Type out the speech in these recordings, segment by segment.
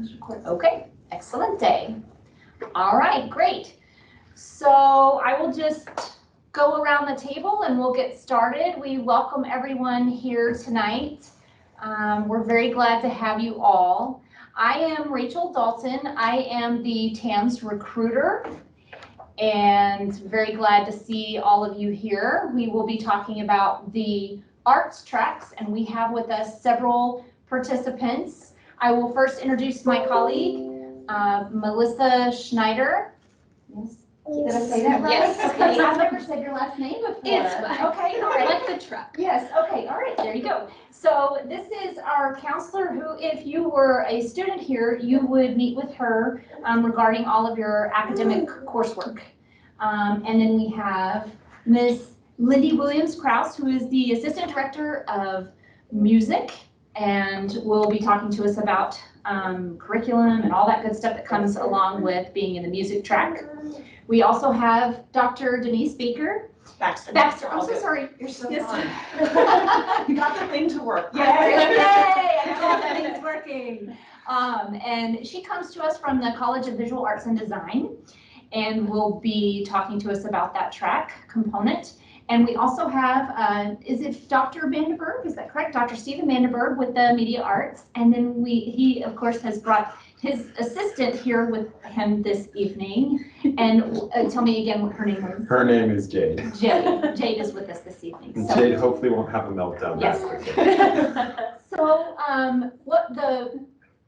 Okay, excellent day. All right, great. So I will just go around the table and we'll get started. We welcome everyone here tonight. We're very glad to have you all. I am Rachel Dalton. I am the TAMS recruiter and very glad to see all of you here. We will be talking about the arts tracks and we have with us several participants. I will first introduce my colleague, Melissa Schneider. Yes. Did I say that right? Yes. Okay, I've never said your last name before. It's fine. Okay, all right. Like the truck. Yes, okay, all right, there you go. So this is our counselor who, if you were a student here, you would meet with her regarding all of your academic coursework. And then we have Ms. Lindy Williams-Krause, who is the Assistant Director of Music, and will be talking to us about curriculum and all that good stuff that comes along with being in the music track. We also have Dr. Denise Baker. Baxter, I'm so sorry. You're so Yes. fun. You got the thing to work. Yay! I know that thing's working. And she comes to us from the College of Visual Arts and Design, and will be talking to us about that track component. And we also have, is it Dr. Vandenberg? Is that correct? Dr. Stephen Vandenberg with the Media Arts. And then he of course has brought his assistant here with him this evening. And tell me again what her name is. Her name is Jade. Jade is with us this evening. And So. Jade hopefully won't have a meltdown. Yes. So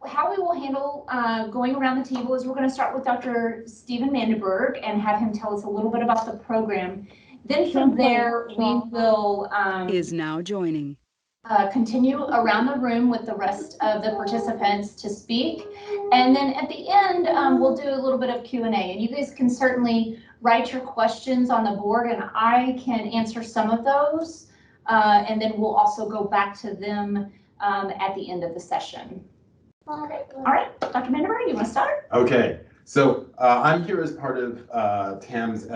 how we will handle going around the table is we're going to start with Dr. Stephen Vandenberg and have him tell us a little bit about the program. Then from there, we will is now joining. Continue around the room with the rest of the participants to speak. And then at the end, we'll do a little bit of Q&A. And you guys can certainly write your questions on the board and I can answer some of those. And then we'll also go back to them at the end of the session. Okay. All right, Dr. Vandenberg, you want to start? Okay, so I'm here as part of TAMS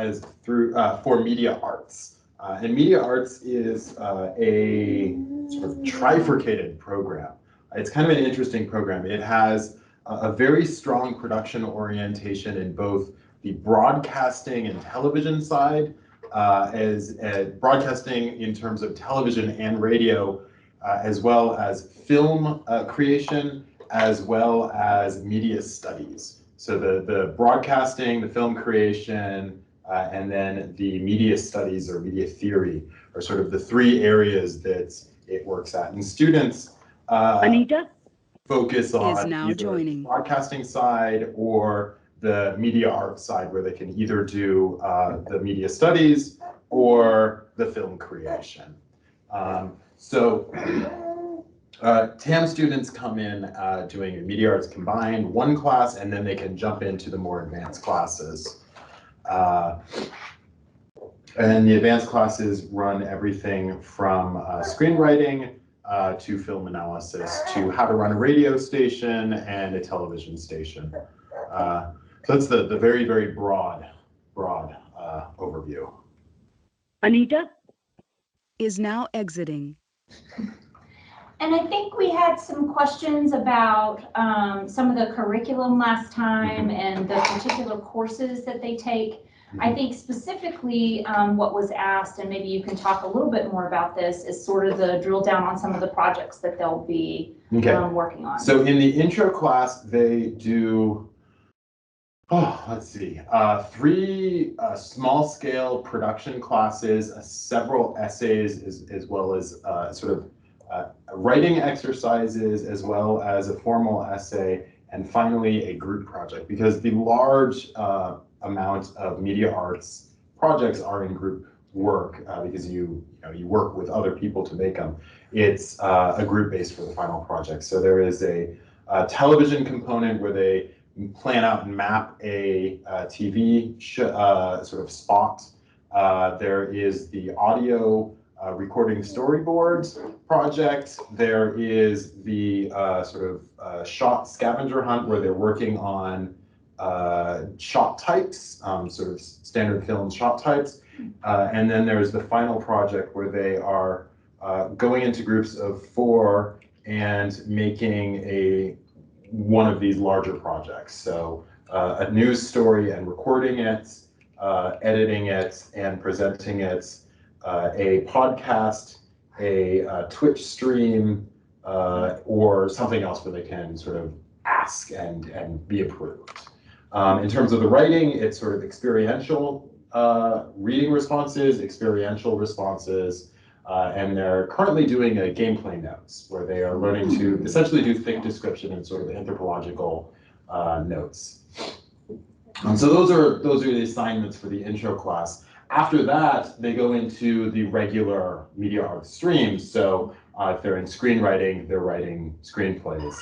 for Media Arts. And Media Arts is a sort of trifurcated program. It's kind of an interesting program. It has a very strong production orientation in both the broadcasting and television side, as broadcasting in terms of television and radio, as well as film creation, as well as media studies. So the broadcasting, the film creation, and then the media studies or media theory are sort of the three areas that it works at. And students focus on either the broadcasting side or the media arts side, where they can either do the media studies or the film creation. TAM students come in doing media arts combined, one class, and then they can jump into the more advanced classes. And the advanced classes run everything from screenwriting to film analysis to how to run a radio station and a television station. So that's the very, very broad overview. Anita is now exiting. And I think we had some questions about some of the curriculum last time and the particular courses that they take. I think specifically what was asked, and maybe you can talk a little bit more about this, is sort of the drill down on some of the projects that they'll be working on. So in the intro class, they do, three small scale production classes, several essays, as well as writing exercises, as well as a formal essay, and finally a group project, because the large amount of media arts projects are in group work because you work with other people to make them. It's a group base for the final project. So there is a television component where they plan out and map a TV sort of spot. There is the audio recording storyboards project. There is the shot scavenger hunt where they're working on shot types, sort of standard film shot types. And then there's the final project where they are going into groups of 4 and making one of these larger projects. So a news story and recording it, editing it and presenting it, a podcast, a Twitch stream, or something else where they can sort of ask and be approved. In terms of the writing, it's sort of experiential reading responses, experiential responses, and they're currently doing a gameplay notes where they are learning to essentially do thick description and sort of anthropological notes. So those are the assignments for the intro class. After that, they go into the regular media arts streams. So if they're in screenwriting, they're writing screenplays,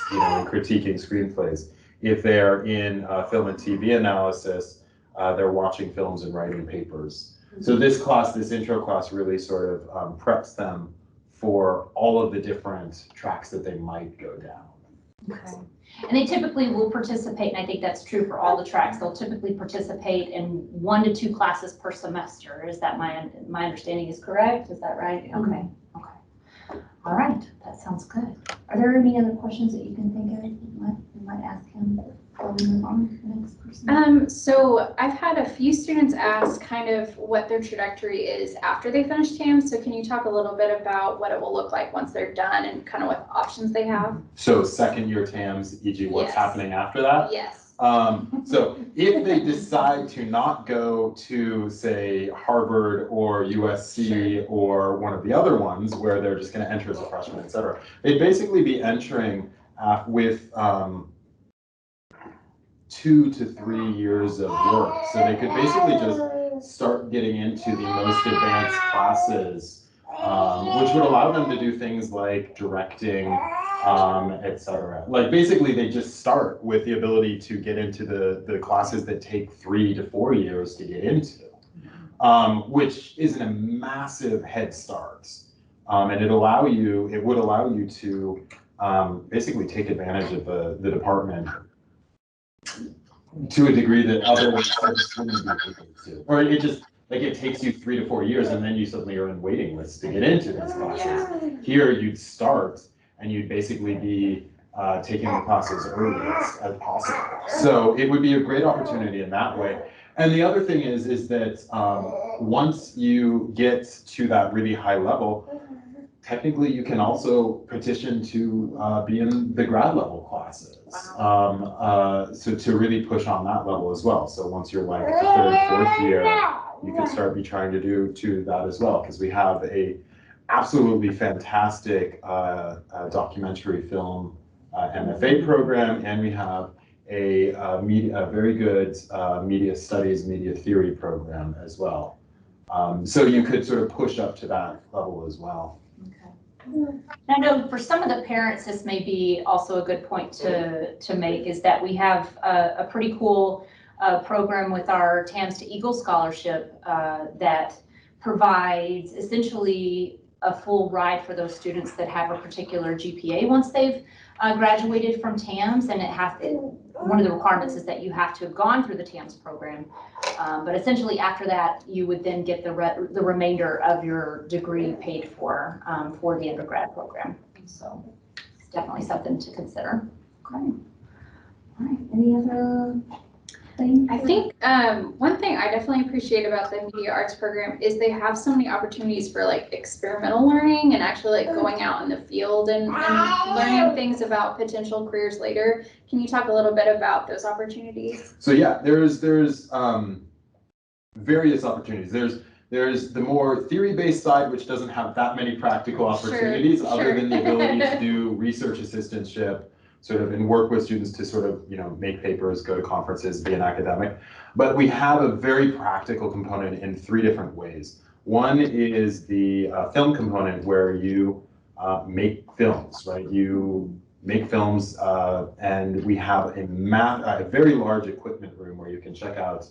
critiquing screenplays. If they're in film and TV analysis, they're watching films and writing papers. So this class, this intro class, really sort of preps them for all of the different tracks that they might go down. Okay. And they typically will participate, and I think that's true for all the tracks, they'll typically participate in 1 to 2 classes per semester. Is that my understanding is correct? Is that right? Okay. Okay. All right, that sounds good. Are there any other questions that you can think of you might ask him before we move on to the next person? So I've had a few students ask kind of what their trajectory is after they finish TAMS. So can you talk a little bit about what it will look like once they're done and kind of what options they have? So second year TAMS, e.g. what's Yes. happening after that? Yes. So if they decide to not go to, say, Harvard or USC or one of the other ones where they're just going to enter as a freshman, et cetera, they'd basically be entering with 2 to 3 years of work. So they could basically just start getting into the most advanced classes, which would allow them to do things like directing, et cetera. Like basically they just start with the ability to get into the classes that take 3 to 4 years to get into, which isn't a massive head start. And it would allow you to basically take advantage of the department to a degree that others wouldn't be able to. Or it just, like it takes you 3 to 4 years and then you suddenly are in waiting lists to get into these classes. Yeah. Here you'd start and you'd basically be taking the classes early as possible. So it would be a great opportunity in that way. And the other thing is that once you get to that really high level, technically you can also petition to be in the grad level classes. So to really push on that level as well. So once you're like the 3rd, 4th year, you can start trying to do that as well, because we have a absolutely fantastic documentary film MFA program, and we have a very good media studies, media theory program as well. So you could sort of push up to that level as well. Okay. I know for some of the parents, this may be also a good point to make, is that we have a pretty cool program with our TAMS to Eagle Scholarship that provides essentially a full ride for those students that have a particular GPA once they've graduated from TAMS, and one of the requirements is that you have to have gone through the TAMS program. But essentially after that, you would then get the remainder of your degree paid for the undergrad program. So it's definitely something to consider. Okay. All right. Any other things? I think one thing I definitely appreciate about the media arts program is they have so many opportunities for like experimental learning and actually like going out in the field and learning things about potential careers later. Can you talk a little bit about those opportunities? So yeah, there's various opportunities. There's the more theory-based side, which doesn't have that many practical opportunities other than the ability to do research assistantship, sort of, and work with students to sort of, make papers, go to conferences, be an academic. But we have a very practical component in 3 different ways. One is the film component, where you make films, right? You make films, and we have a very large equipment room where you can check out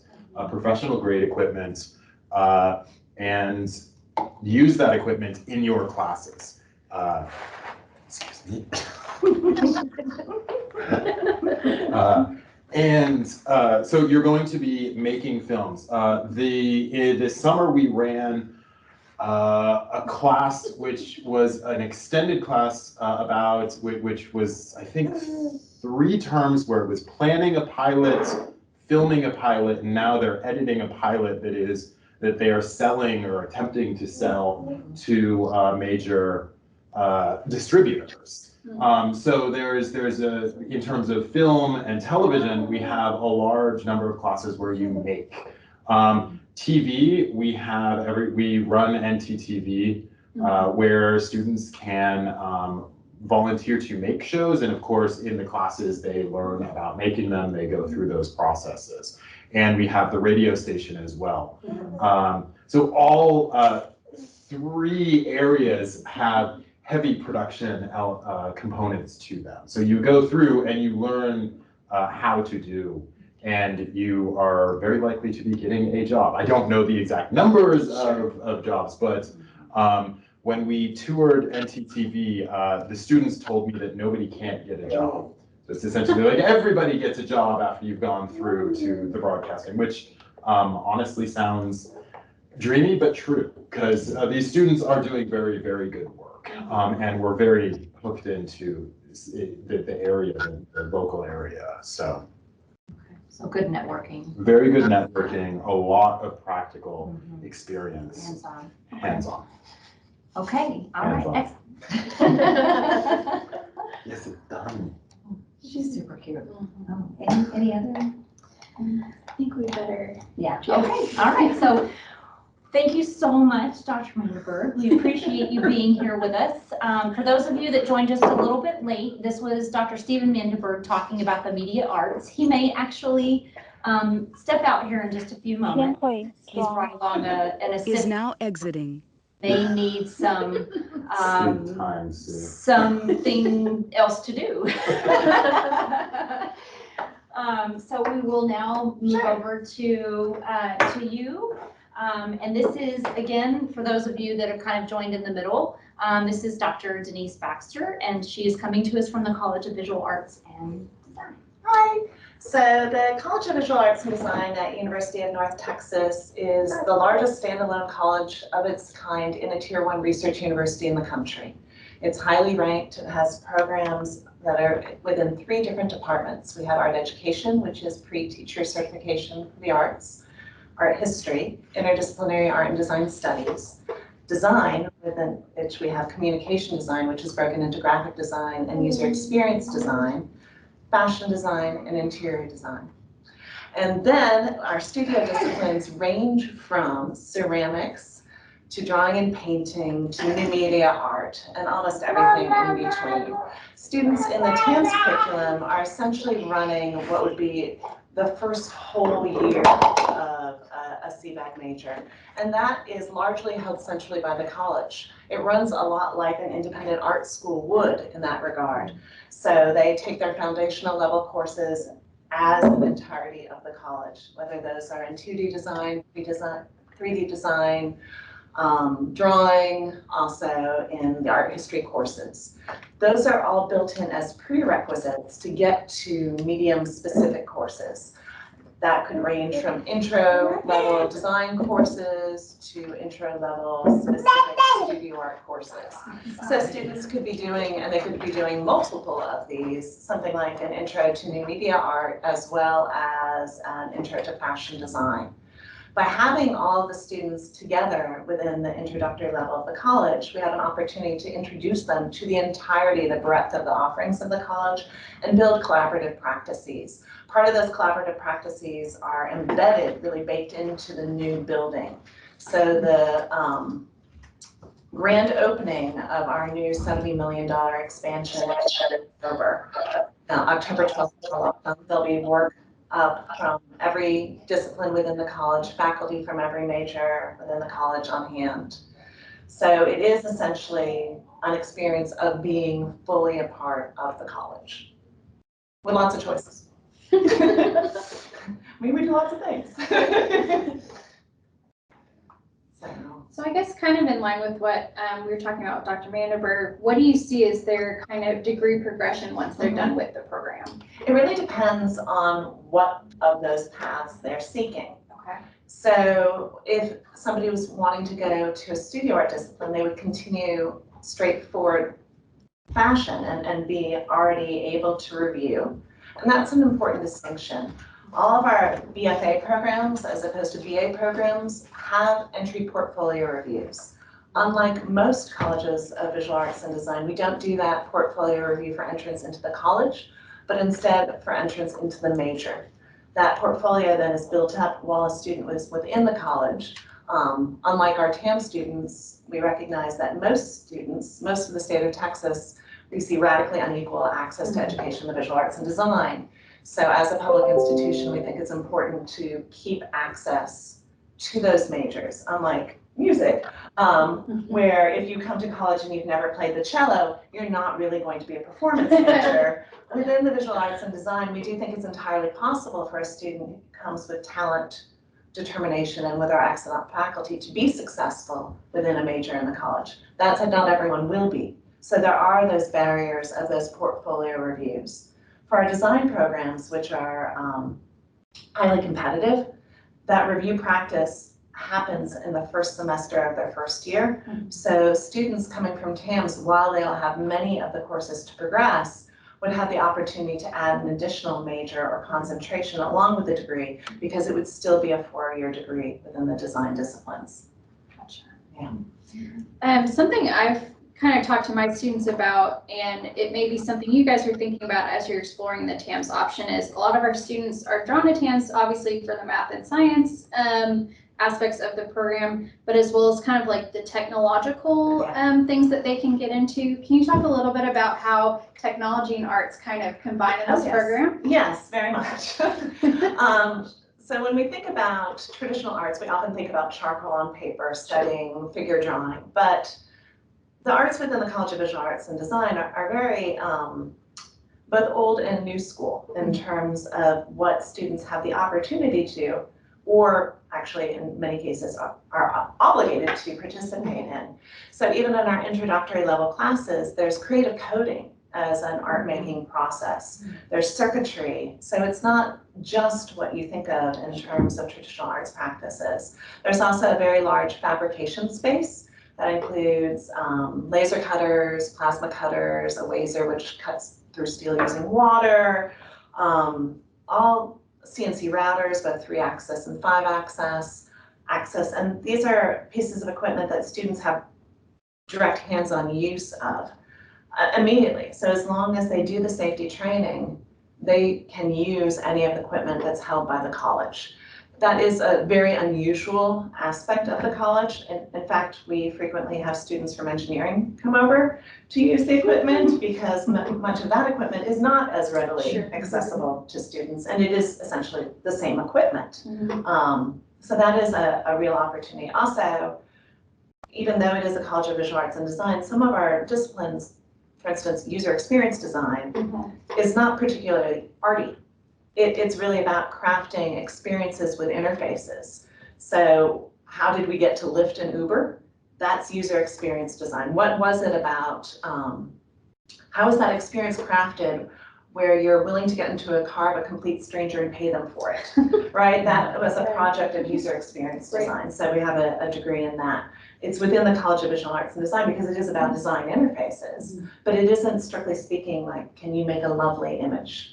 professional grade equipment and use that equipment in your classes. Excuse me. So you're going to be making films. This summer we ran a class which was an extended class which was, I think, 3 terms where it was planning a pilot, filming a pilot, and now they're editing a pilot that they are selling or attempting to sell to major distributors. So there's in terms of film and television, we have a large number of classes where you make. TV, we run NTTV, where students can volunteer to make shows, and of course in the classes they learn about making them, they go through those processes. And we have the radio station as well. So all 3 areas have heavy production components to them. So you go through and you learn how to do, and you are very likely to be getting a job. I don't know the exact numbers of jobs, but when we toured NTTV, the students told me that nobody can't get a job. So it's essentially like everybody gets a job after you've gone through to the broadcasting, which honestly sounds dreamy, but true, because these students are doing very, very good work. And we're very hooked into the area, the local area. So good networking. Very good networking, a lot of practical experience. Hands-on. Hands-on. Okay, all right. Yes, it's done. She's super cute. Oh, any other? I think we better. Yeah, okay, all right. So thank you so much, Dr. Manderberg. We appreciate you being here with us. For those of you that joined just a little bit late, this was Dr. Stephen Manderberg talking about the media arts. He may actually step out here in just a few moments. He's brought along an assistant. Is now exiting. They need some something else to do. So we will now move over to you. And this is, again, for those of you that are kind of joined in the middle, this is Dr. Denise Baxter, and she is coming to us from the College of Visual Arts and Design. Hi. So the College of Visual Arts and Design at University of North Texas is the largest standalone college of its kind in a Tier 1 research university in the country. It's highly ranked. It has programs that are within 3 different departments. We have art education, which is pre-teacher certification for the arts, art history, interdisciplinary art and design studies, design, within which we have communication design, which is broken into graphic design and user experience design, fashion design, and interior design. And then our studio disciplines range from ceramics to drawing and painting to new media art and almost everything in between. Students in the TAMS curriculum are essentially running what would be the first whole year of a CVAC major. And that is largely held centrally by the college. It runs a lot like an independent art school would in that regard. So they take their foundational level courses as an entirety of the college, whether those are in 2D design, 3D design, drawing, also in the art history courses. Those are all built in as prerequisites to get to medium-specific courses. That could range from intro-level design courses to intro-level specific studio art courses. So students could be doing, and they could be doing multiple of these, something like an intro to new media art as well as an intro to fashion design. By having all of the students together within the introductory level of the college, we have an opportunity to introduce them to the entirety, the breadth of the offerings of the college and build collaborative practices. Part of those collaborative practices are embedded, really baked into the new building. So the grand opening of our new $70 million expansion in October. October 12th, there'll be work up from every discipline within the college, faculty from every major within the college on hand. So it is essentially an experience of being fully a part of the college with lots of choices. We do lots of things. So I guess kind of in line with what we were talking about with Dr. Manderberg, what do you see as their kind of degree progression once they're done with the program? It really depends on what of those paths they're seeking. Okay. So if somebody was wanting to go to a studio art discipline, they would continue straightforward fashion and be already able to review. And that's an important distinction. All of our BFA programs, as opposed to BA programs, have entry portfolio reviews. Unlike most colleges of visual arts and design, we don't do that portfolio review for entrance into the college, but instead for entrance into the major. That portfolio then is built up while a student was within the college. Unlike our TAMS students, we recognize that most students, most of the state of Texas, receive radically unequal access to education in the visual arts and design. So as a public institution, we think it's important to keep access to those majors, unlike music, where if you come to college and you've never played the cello, you're not really going to be a performance major. Within the visual arts and design, we do think it's entirely possible for a student who comes with talent, determination, and with our excellent faculty to be successful within a major in the college. That said, not everyone will be. So there are those barriers of those portfolio reviews. For our design programs, which are highly competitive, that review practice happens in the first semester of their first year. So students coming from TAMS, while they'll have many of the courses to progress, would have the opportunity to add an additional major or concentration along with the degree, because it would still be a 4-year degree within the design disciplines. Gotcha. Yeah. Something I've kind of talked to my students about, and it may be something you guys are thinking about as you're exploring the TAMS option, is a lot of our students are drawn to TAMS obviously for the math and science aspects of the program, but as well as kind of like the technological things that they can get into. Can you talk a little bit about how technology and arts kind of combine in this program? Yes, very much. So when we think about traditional arts, we often think about charcoal on paper, studying figure drawing, but the arts within the College of Visual Arts and Design are very both old and new school in terms of what students have the opportunity to, or actually in many cases are obligated to participate in. So even in our introductory level classes, there's creative coding as an art making process. There's circuitry. So it's not just what you think of in terms of traditional arts practices. There's also a very large fabrication space that includes laser cutters, plasma cutters, a laser which cuts through steel using water, all CNC routers, both 3-axis and 5-axis, and these are pieces of equipment that students have direct hands-on use of immediately. So as long as they do the safety training, they can use any of the equipment that's held by the college. That is a very unusual aspect of the college. In fact, we frequently have students from engineering come over to use the equipment because much of that equipment is not as readily accessible to students, and it is essentially the same equipment. So that is a real opportunity. Also, even though it is a College of Visual Arts and Design, some of our disciplines, for instance, user experience design, is not particularly arty. It's really about crafting experiences with interfaces. So how did we get to Lyft and Uber? That's user experience design. What was it about, how was that experience crafted where you're willing to get into a car of a complete stranger and pay them for it, right? That was a project of user experience design. So we have a degree in that. It's within the College of Visual Arts and Design because it is about design interfaces, but it isn't strictly speaking like, can you make a lovely image?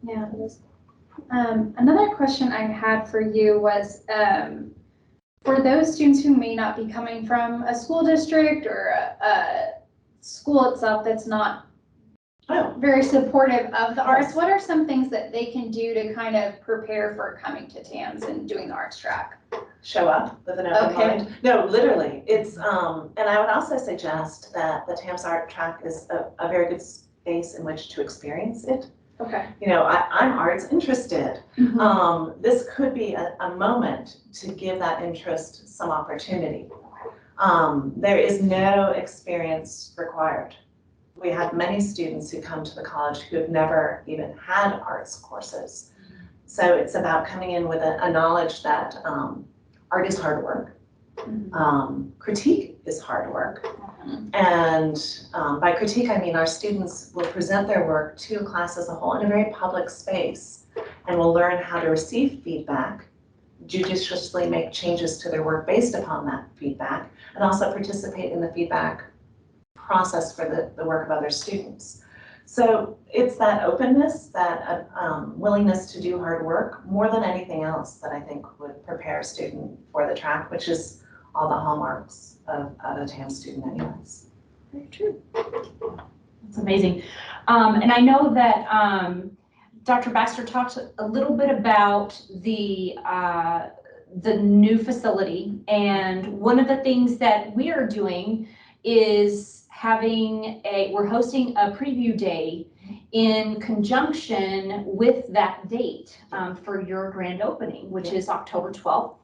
Yeah, it is. Another question I had for you was, for those students who may not be coming from a school district or a school itself that's not very supportive of the arts, what are some things that they can do to kind of prepare for coming to TAMS and doing the arts track? Show up with an open mind. No, literally. It's, and I would also suggest that the TAMS art track is a very good space in which to experience it. Okay. You know, I'm arts interested. This could be a moment to give that interest some opportunity. There is no experience required. We have many students who come to the college who have never even had arts courses. So it's about coming in with a knowledge that art is hard work. Critique is hard work. And by critique, I mean our students will present their work to a class as a whole in a very public space. and will learn how to receive feedback, judiciously make changes to their work based upon that feedback, and also participate in the feedback process for the work of other students. So it's that openness, that willingness to do hard work more than anything else that I think would prepare a student for the track, which is all the hallmarks of a TAMS student anyways. Very true. That's amazing. And I know that Dr. Baxter talked a little bit about the new facility, and one of the things that we are doing is we're hosting a preview day in conjunction with that date for your grand opening, which is October 12th.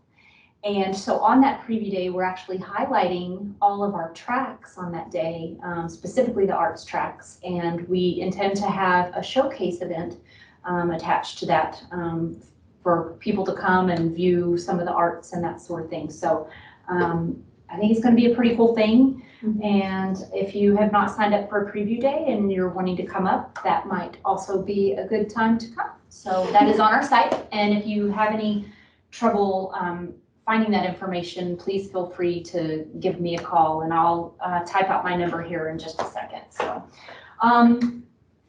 And so on that preview day, we're actually highlighting all of our tracks on that day, specifically the arts tracks. And we intend to have a showcase event attached to that for people to come and view some of the arts and that sort of thing. So I think it's going to be a pretty cool thing. And if you have not signed up for a preview day and you're wanting to come up, that might also be a good time to come. So that is on our site. And if you have any trouble finding that information, please feel free to give me a call, and I'll type out my number here in just a second. So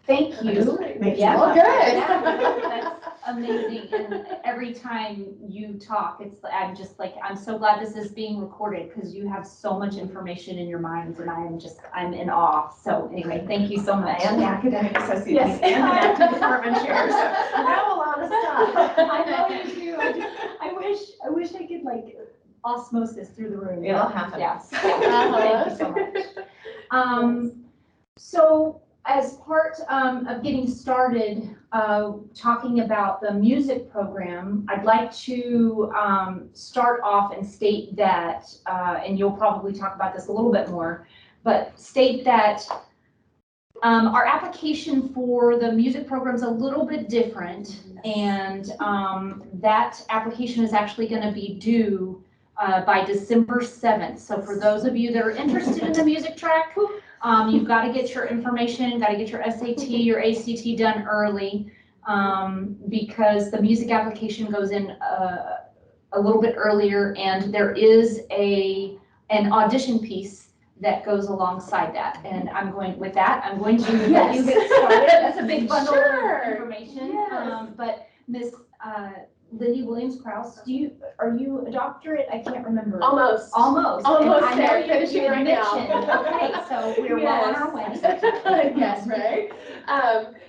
thank you. Yeah. Well, good. Yeah, that's amazing. And every time you talk, I'm so glad this is being recorded, because you have so much information in your minds, and I'm in awe. So anyway, thank you so much. I am the academic associate Yes. and the active department chair, so I know a lot of stuff. I know you do. I wish I could like osmosis through the room. It'll happen. Yes. Thank you so much. So as part of getting started talking about the music program, I'd like to start off and state that, and you'll probably talk about this a little bit more, but state that our application for the music program is a little bit different, and that application is actually going to be due by December 7th. So for those of you that are interested in the music track, you've got to get your information, got to get your SAT, your ACT done early, because the music application goes in a little bit earlier, and there is an audition piece that goes alongside that. And I'm going to let you get started. That's a big bundle of information. Yes. But Miss Lindy Williams-Krause, are you a doctorate? I can't remember. Almost. Almost. Almost And I know there, you're finishing right now. admission. Okay, so we're well on our way. Yes, right?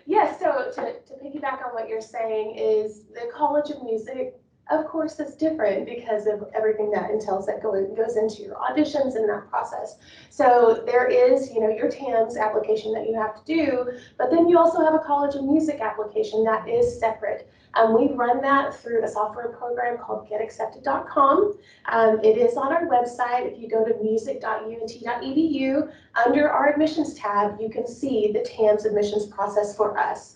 Yes, so to piggyback on what you're saying is the College of Music, of course, is different because of everything that entails that goes into your auditions and that process. So there is, your TAMS application that you have to do, but then you also have a College of Music application that is separate. We run that through a software program called getaccepted.com. It is on our website. If you go to music.unt.edu, under our admissions tab, you can see the TAMS admissions process for us.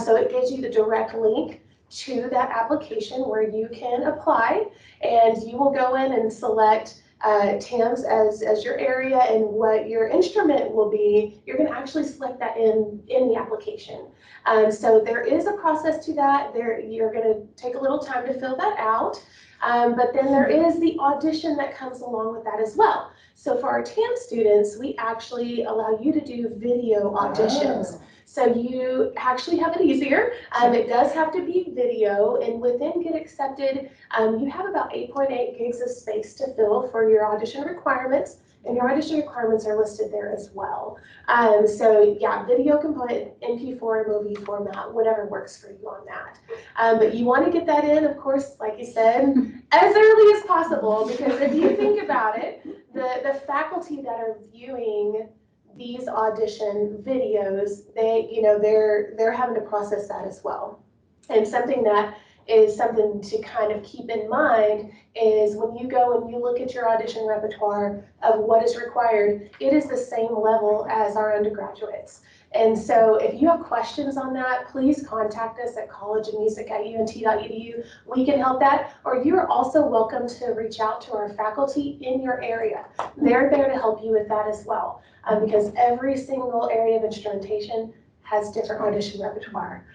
So it gives you the direct link to that application where you can apply, and you will go in and select TAMS as your area and what your instrument will be. You're going to actually select that in the application. So there is a process to that. You're going to take a little time to fill that out, but then there is the audition that comes along with that as well. So for our TAMS students, we actually allow you to do video auditions. So you actually have it easier. It does have to be video, and within Get Accepted, you have about 8.8 gigs of space to fill for your audition requirements, and your audition requirements are listed there as well. So yeah, video can put MP4, MOV format, whatever works for you on that. But you want to get that in, of course, like you said, as early as possible, because if you think about it, the faculty that are viewing these audition videos, they're having to process that as well. And something to kind of keep in mind is when you go and you look at your audition repertoire of what is required, it is the same level as our undergraduates. And so if you have questions on that, please contact us at collegeofmusic@unt.edu. We can help that, or you're also welcome to reach out to our faculty in your area. They're there to help you with that as well, because every single area of instrumentation has different audition repertoire.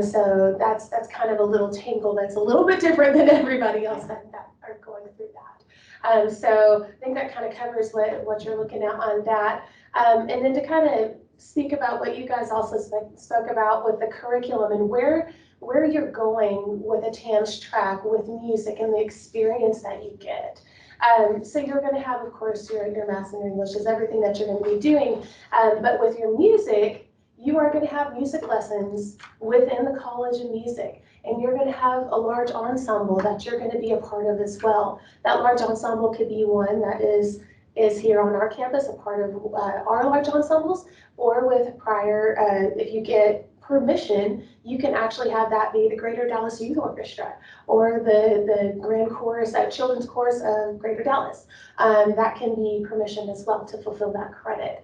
So that's kind of a little tangle that's a little bit different than everybody else that are going through that. So I think that kind of covers what you're looking at on that. And then to kind of speak about what you guys also spoke about with the curriculum and where you're going with a TAMS track with music and the experience that you get. So you're going to have, of course, your math and your English is everything that you're going to be doing. But with your music, you are going to have music lessons within the College of Music. And you're going to have a large ensemble that you're going to be a part of as well. That large ensemble could be one that is here on our campus, a part of our large ensembles, or with prior, if you get permission, you can actually have that be the Greater Dallas Youth Orchestra or the grand chorus, children's chorus of Greater Dallas. That can be permission as well to fulfill that credit.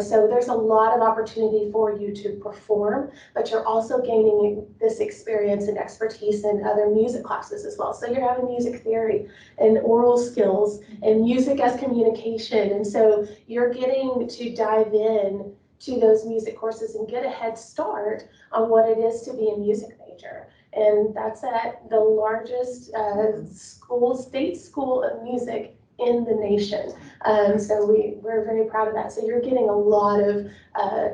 So there's a lot of opportunity for you to perform, but you're also gaining this experience and expertise in other music classes as well. So you're having music theory and oral skills and music as communication. And so you're getting to dive in to those music courses and get a head start on what it is to be a music major. And that's at the largest state school of music in the nation. So we're very proud of that. So you're getting a lot of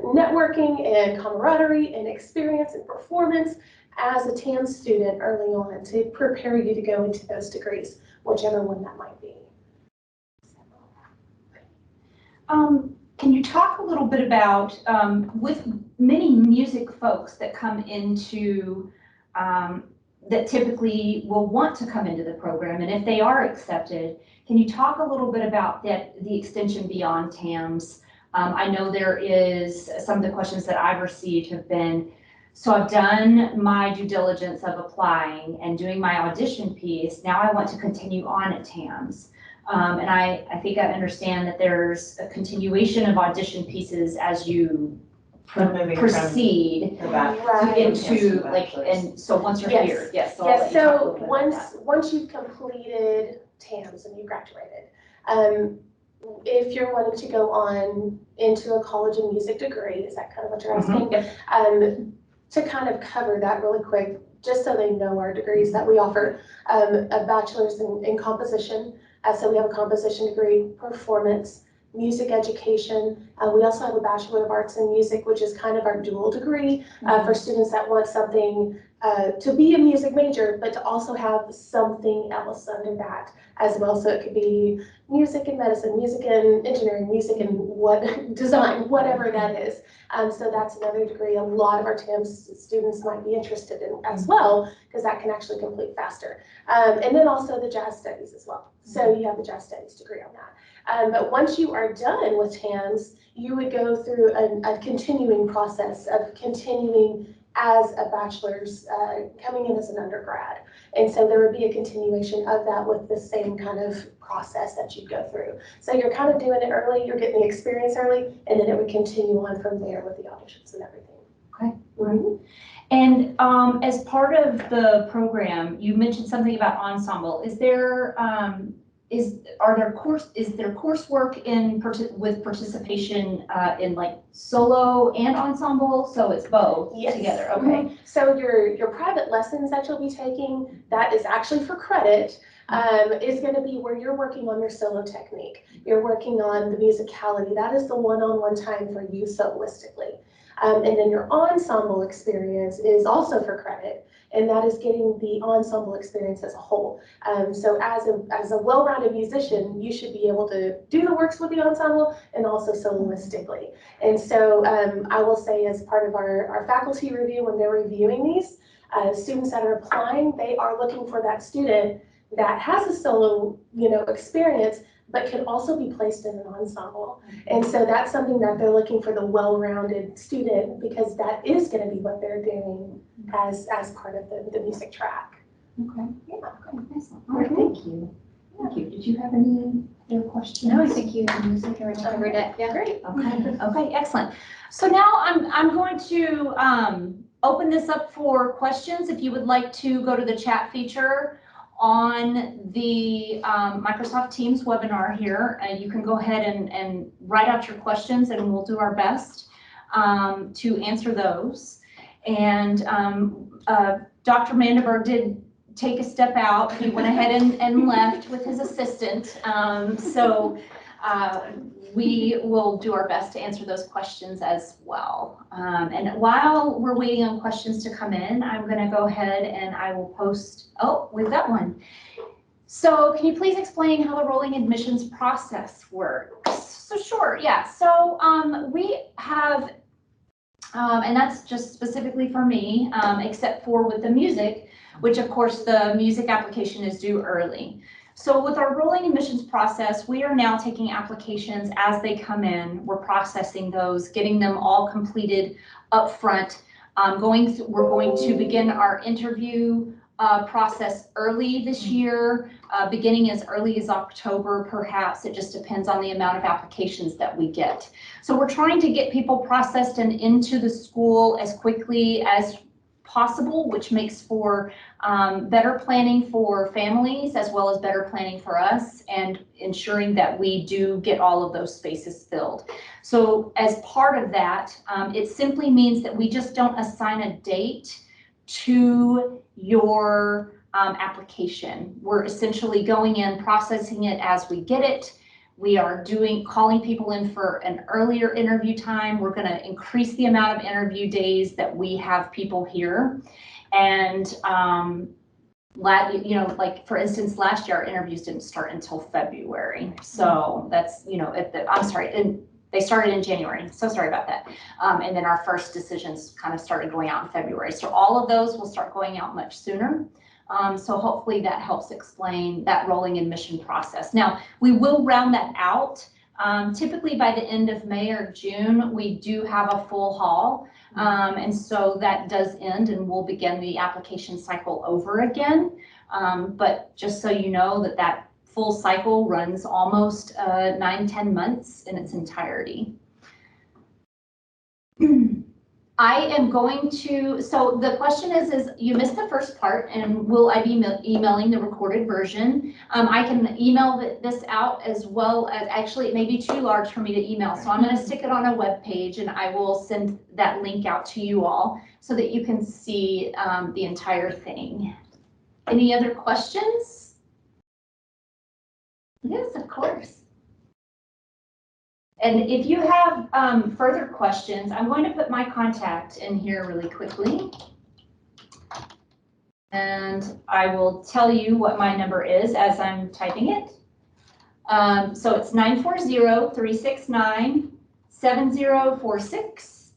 networking and camaraderie and experience and performance as a TAMS student early on to prepare you to go into those degrees, whichever one that might be. Can you talk a little bit about, with many music folks that come into, that typically will want to come into the program, and if they are accepted, can you talk a little bit about the extension beyond TAMS? I know there is, some of the questions that I've received have been, so I've done my due diligence of applying and doing my audition piece, now I want to continue on at TAMS. And I think I understand that there's a continuation of audition pieces as you proceed into like, and so once you're here, yes. So yes. So once you've completed TAMS and you graduated, if you're wanting to go on into a College of Music degree, is that kind of what you're asking? Yep. To kind of cover that really quick, just so they know our degrees that we offer, a bachelor's in composition. So we have a composition degree, performance, music education. We also have a Bachelor of Arts in Music, which is kind of our dual degree for students that want something to be a music major, but to also have something else under that as well. So it could be music and medicine, music and engineering, music and design, whatever that is. So that's another degree a lot of our TAMS students might be interested in as well, because that can actually complete faster. And then also the jazz studies as well. So you have the jazz studies degree on that. But once you are done with TAMS, you would go through a continuing process of continuing as a bachelor's, coming in as an undergrad. And so there would be a continuation of that with the same kind of process that you go through. So you're kind of doing it early, you're getting the experience early, and then it would continue on from there with the auditions and everything. Okay, right. And as part of the program, you mentioned something about ensemble. Is there coursework with participation in like solo and ensemble? So it's both together. Okay. So your private lessons that you'll be taking, that is actually for credit, is going to be where you're working on your solo technique. You're working on the musicality. That is the one-on-one time for you soloistically. And then your ensemble experience is also for credit, and that is getting the ensemble experience as a whole. So as a well-rounded musician, you should be able to do the works with the ensemble and also soloistically. And so I will say, as part of our faculty review, when they're reviewing these, students that are applying, they are looking for that student that has a solo, experience, but can also be placed in an ensemble. And so that's something that they're looking for, the well-rounded student, because that is going to be what they're doing as part of the music track. Okay. Yeah. Okay. Excellent. All right. Thank you. Thank you. Did you have any other questions? No, I think you covered it. Yeah. Great. Okay. Okay. Excellent. So now I'm going to open this up for questions. If you would like to go to the chat feature on the Microsoft Teams webinar here, you can go ahead and write out your questions, and we'll do our best to answer those. And Dr. Mandenberg did take a step out. He went ahead and left with his assistant. We will do our best to answer those questions as well. And while we're waiting on questions to come in, I'm going to go ahead and I will post, oh, we've got one. So can you please explain how the rolling admissions process works? So sure, yeah. So we have, and that's just specifically for me, except for with the music, which of course the music application is due early. So with our rolling admissions process, we are now taking applications as they come in. We're processing those, getting them all completed up front. We're going to begin our interview process early this year, beginning as early as October, perhaps. It just depends on the amount of applications that we get. So we're trying to get people processed and into the school as quickly as possible, which makes for better planning for families as well as better planning for us, and ensuring that we do get all of those spaces filled. So as part of that, it simply means that we just don't assign a date to your application. We're essentially going in, processing it as we get it. We are calling people in for an earlier interview time. We're going to increase the amount of interview days that we have people here. And, like for instance, last year our interviews didn't start until February. So that's, they started in January. So sorry about that. And then our first decisions kind of started going out in February. So all of those will start going out much sooner. So hopefully that helps explain that rolling admission process. Now, we will round that out. Typically by the end of May or June, we do have a full hall. And so that does end and we'll begin the application cycle over again. But just so you know that full cycle runs almost 9-10 months in its entirety. I am going to, so the question is you missed the first part, and will I be emailing the recorded version? I can email this out as well as, actually it may be too large for me to email, so I'm going to stick it on a web page and I will send that link out to you all so that you can see the entire thing. Any other questions? Yes, of course. And if you have further questions, I'm going to put my contact in here really quickly. And I will tell you what my number is as I'm typing it. So it's 940-369-7046.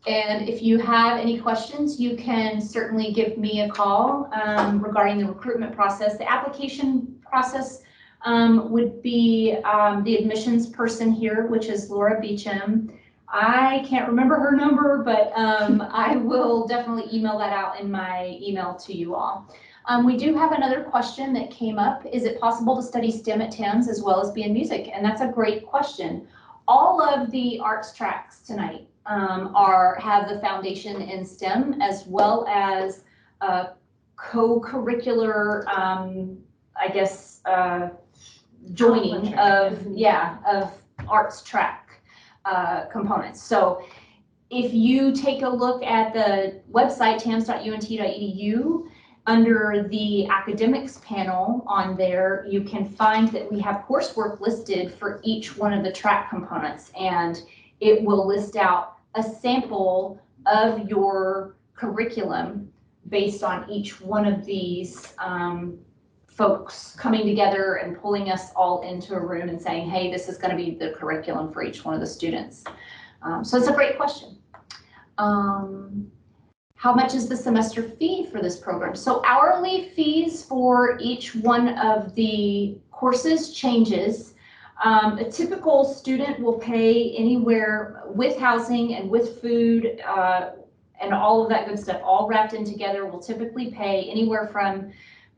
And if you have any questions, you can certainly give me a call regarding the recruitment process. The application process would be the admissions person here, which is Laura Beecham. I can't remember her number, but I will definitely email that out in my email to you all. We do have another question that came up. Is it possible to study STEM at TAMS as well as be in music? And that's a great question. All of the arts tracks tonight have the foundation in STEM as well as co-curricular, I guess, joining of arts track components. So if you take a look at the website tams.unt.edu, under the academics panel on there, you can find that we have coursework listed for each one of the track components, and it will list out a sample of your curriculum based on each one of these folks coming together and pulling us all into a room and saying, hey, this is going to be the curriculum for each one of the students. So it's a great question. How much is the semester fee for this program? So hourly fees for each one of the courses changes. A typical student will pay anywhere with housing and with food and all of that good stuff, all wrapped in together, will typically pay anywhere from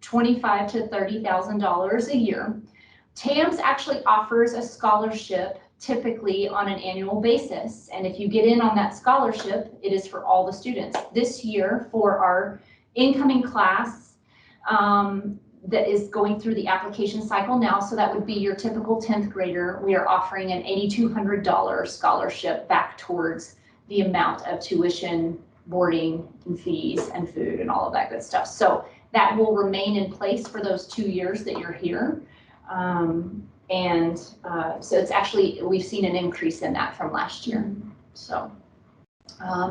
$25,000 to $30,000 a year. TAMS actually offers a scholarship typically on an annual basis. And if you get in on that scholarship, it is for all the students. This year for our incoming class, that is going through the application cycle now. So that would be your typical 10th grader. We are offering an $8,200 scholarship back towards the amount of tuition, boarding, and fees, and food, and all of that good stuff. So that will remain in place for those 2 years that you're here. So it's actually, we've seen an increase in that from last year. So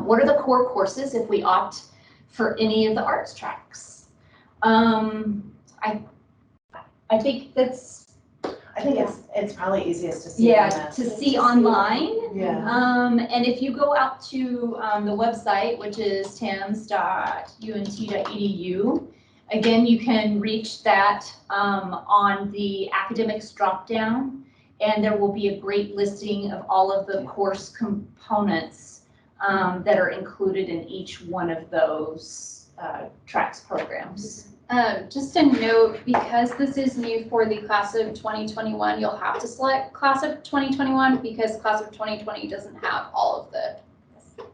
what are the core courses if we opt for any of the arts tracks? I think that's, I think it's probably easiest to see. yeah, on that. to see online. Yeah. And if you go out to the website, which is tams.unt.edu, again, you can reach that on the academics dropdown, and there will be a great listing of all of the course components that are included in each one of those tracks programs. Just a note, because this is new for the class of 2021, you'll have to select class of 2021 because class of 2020 doesn't have all of the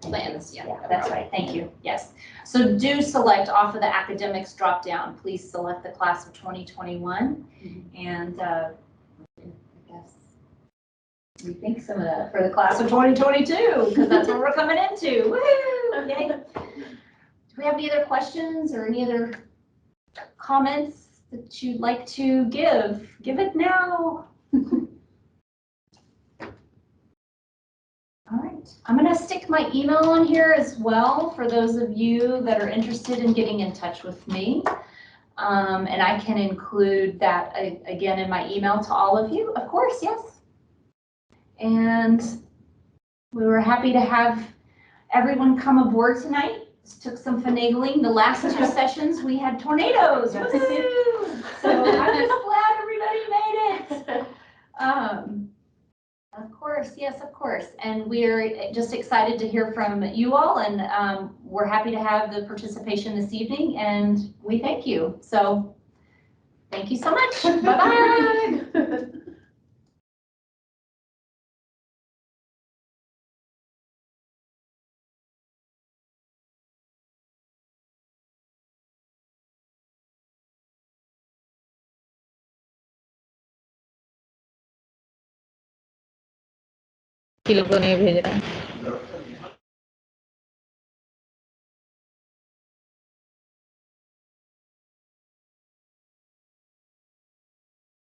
plans yet. Yeah, that's right. Thank you. Yes. So do select off of the academics drop down. Please select the class of 2021. And I guess rethink some of that for the class of 2022 because that's what we're coming into. Woo! Yay. Do we have any other questions or any other comments that you'd like to give? Give it now. All right, I'm gonna stick my email on here as well for those of you that are interested in getting in touch with me. And I can include that again in my email to all of you, of course, yes. And we were happy to have everyone come aboard tonight. This took some finagling. The last 2 sessions we had tornadoes. Woo! So I'm just glad everybody made it. Of course, yes, of course. And we're just excited to hear from you all, and we're happy to have the participation this evening, and we thank you. So thank you so much. Bye-bye. लोगों ने भेज रहा है